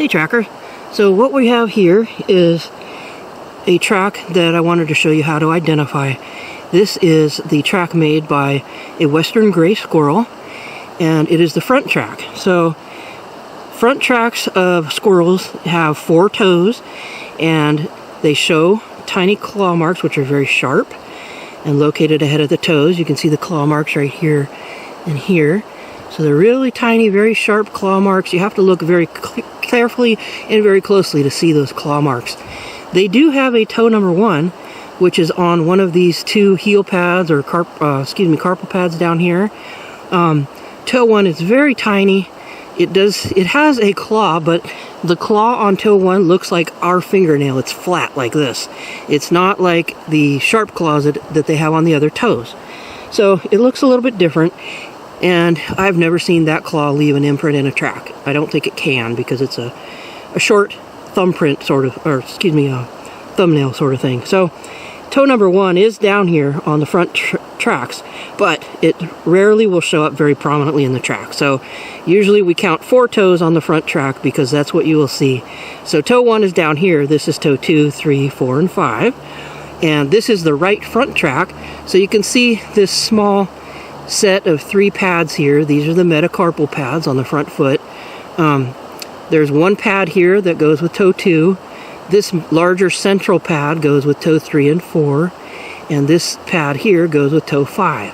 Hey tracker, so what we have here is a track that I wanted to show you how to identify. This is the track made by a western gray squirrel, and it is the front track. So front tracks of squirrels have 4 toes, and they show tiny claw marks which are very sharp and located ahead of the toes. You can see the claw marks right here and here. So they're really tiny, very sharp claw marks. You have to look very carefully and very closely to see those claw marks. They do have a toe number 1, which is on one of these 2 heel pads or carpal pads down here. Toe 1 is very tiny. It has a claw, but the claw on toe 1 looks like our fingernail. It's flat like this. It's not like the sharp claws that they have on the other toes. So it looks a little bit different. And I've never seen that claw leave an imprint in a track. I don't think it can, because it's a short thumbprint sort of, or excuse me, a thumbnail sort of thing. So toe number 1 is down here on the front tracks, but it rarely will show up very prominently in the track. So usually we count 4 toes on the front track because that's what you will see. So toe 1 is down here. This is toe 2, 3, 4, and 5. And this is the right front track. So you can see this small set of 3 pads here. These are the metacarpal pads on the front foot. There's 1 pad here that goes with toe 2. This larger central pad goes with toe 3 and 4. And this pad here goes with toe 5.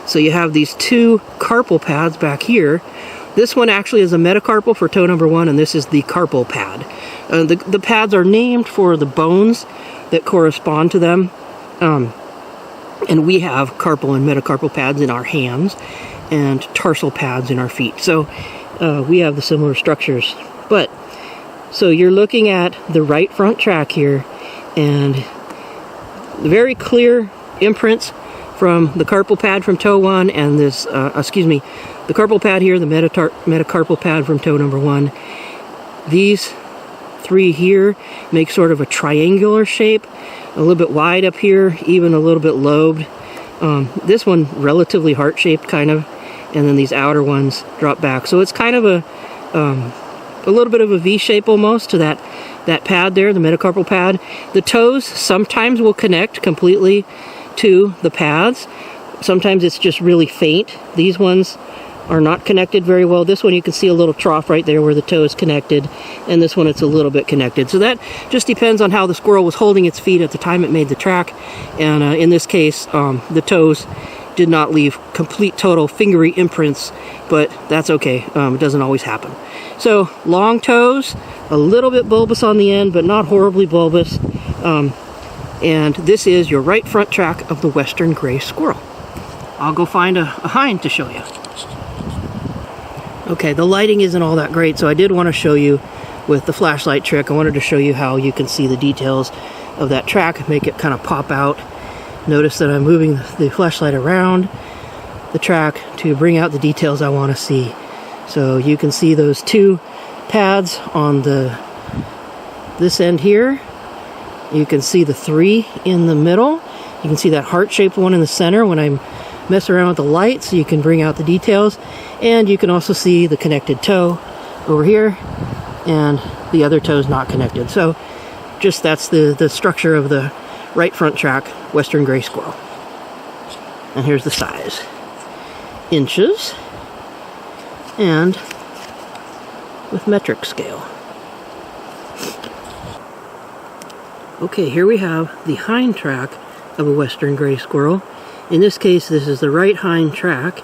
So you have these 2 carpal pads back here. This one actually is a metacarpal for toe number 1, and this is the carpal pad. The pads are named for the bones that correspond to them. And we have carpal and metacarpal pads in our hands and tarsal pads in our feet. So we have the similar structures. But so you're looking at the right front track here, and very clear imprints from the carpal pad from toe 1 and this, the carpal pad here, the metacarpal pad from toe number 1. These 3 here make sort of a triangular shape, a little bit wide up here, even a little bit lobed. This one relatively heart-shaped kind of, and then these outer ones drop back. So it's kind of a little bit of a V shape almost to that pad there, the metacarpal pad. The toes sometimes will connect completely to the pads. Sometimes it's just really faint. These ones are not connected very well. This one you can see a little trough right there where the toe is connected, and this one it's a little bit connected. So that just depends on how the squirrel was holding its feet at the time it made the track. And in this case, the toes did not leave complete total fingery imprints, but that's okay. It doesn't always happen. So long toes, a little bit bulbous on the end, but not horribly bulbous. And this is your right front track of the western gray squirrel. I'll go find a hind to show you. Okay, the lighting isn't all that great, so I did want to show you with the flashlight trick. I wanted to show you how you can see the details of that track, make it kind of pop out. Notice that I'm moving the flashlight around the track to bring out the details I want to see. So you can see those 2 pads on this end here. You can see the 3 in the middle. You can see that heart-shaped one in the center when I'm mess around with the light, so you can bring out the details. And you can also see the connected toe over here, and the other toe is not connected. So just that's the structure of the right front track western gray squirrel. And here's the size. Inches, and with metric scale. Okay, here we have the hind track of a western gray squirrel. In this case, this is the right hind track,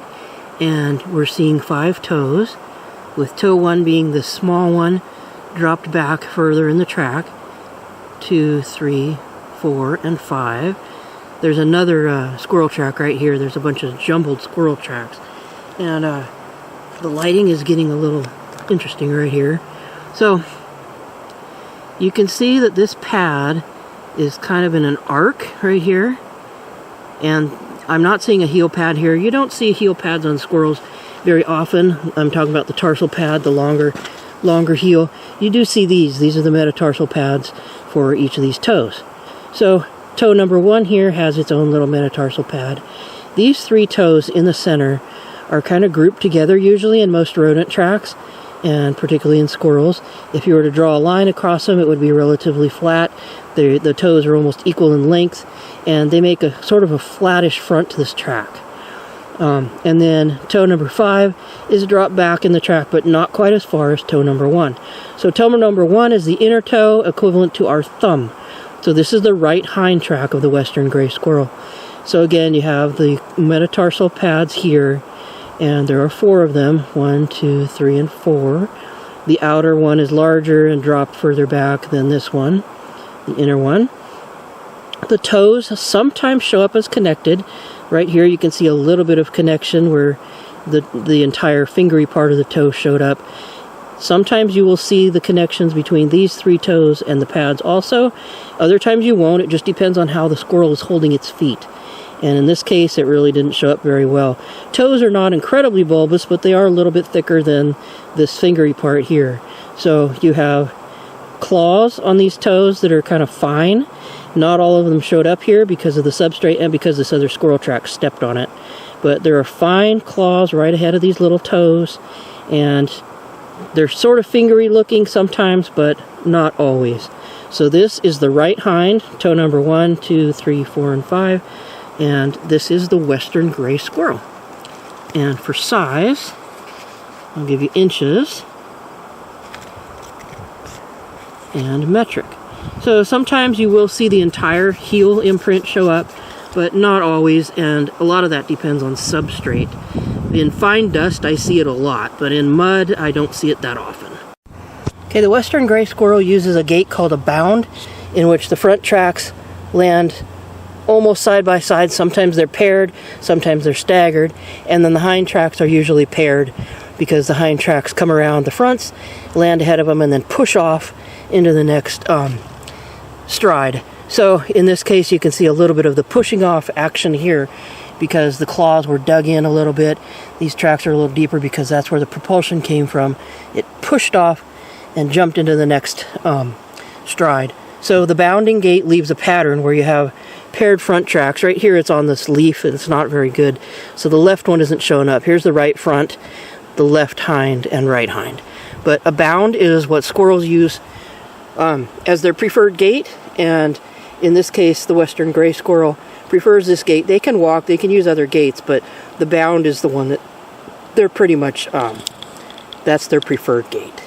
and we're seeing 5 toes, with toe 1 being the small one dropped back further in the track. 2, 3, 4, and 5. There's another squirrel track right here. There's a bunch of jumbled squirrel tracks. And the lighting is getting a little interesting right here. So you can see that this pad is kind of in an arc right here. And I'm not seeing a heel pad here. You don't see heel pads on squirrels very often. I'm talking about the tarsal pad, the longer heel. You do see these. These are the metatarsal pads for each of these toes. So toe number 1 here has its own little metatarsal pad. These 3 toes in the center are kind of grouped together usually in most rodent tracks, and particularly in squirrels. If you were to draw a line across them, it would be relatively flat. The toes are almost equal in length, and they make a sort of a flattish front to this track. And then toe number 5 is a drop back in the track, but not quite as far as toe number 1. So toe number 1 is the inner toe, equivalent to our thumb. So this is the right hind track of the western gray squirrel. So again, you have the metatarsal pads here, and there are 4 of them. 1, 2, 3, and 4. The outer one is larger and dropped further back than this one, the inner one. The toes sometimes show up as connected. Right here you can see a little bit of connection where the entire fingery part of the toe showed up. Sometimes you will see the connections between these 3 toes and the pads also. Other times you won't. It just depends on how the squirrel is holding its feet. And in this case, it really didn't show up very well. Toes are not incredibly bulbous, but they are a little bit thicker than this fingery part here. So you have claws on these toes that are kind of fine. Not all of them showed up here because of the substrate and because this other squirrel track stepped on it. But there are fine claws right ahead of these little toes, and they're sort of fingery looking sometimes, but not always. So this is the right hind, toe number 1, 2, 3, 4, and 5, and this is the western gray squirrel. And for size, I'll give you inches and metric. So sometimes you will see the entire heel imprint show up, but not always, and a lot of that depends on substrate. In fine dust, I see it a lot, but in mud, I don't see it that often. Okay, the western gray squirrel uses a gait called a bound, in which the front tracks land almost side by side. Sometimes they're paired, sometimes they're staggered, and then the hind tracks are usually paired because the hind tracks come around the fronts, land ahead of them, and then push off into the next stride. So in this case, you can see a little bit of the pushing off action here because the claws were dug in a little bit. These tracks are a little deeper because that's where the propulsion came from. It pushed off and jumped into the next stride. So the bounding gait leaves a pattern where you have paired front tracks. Right here it's on this leaf and it's not very good. So the left one isn't showing up. Here's the right front, the left hind, and right hind. But a bound is what squirrels use as their preferred gait, and in this case the western gray squirrel prefers this gait. They can walk, they can use other gaits, but the bound is the one that they're pretty much that's their preferred gait.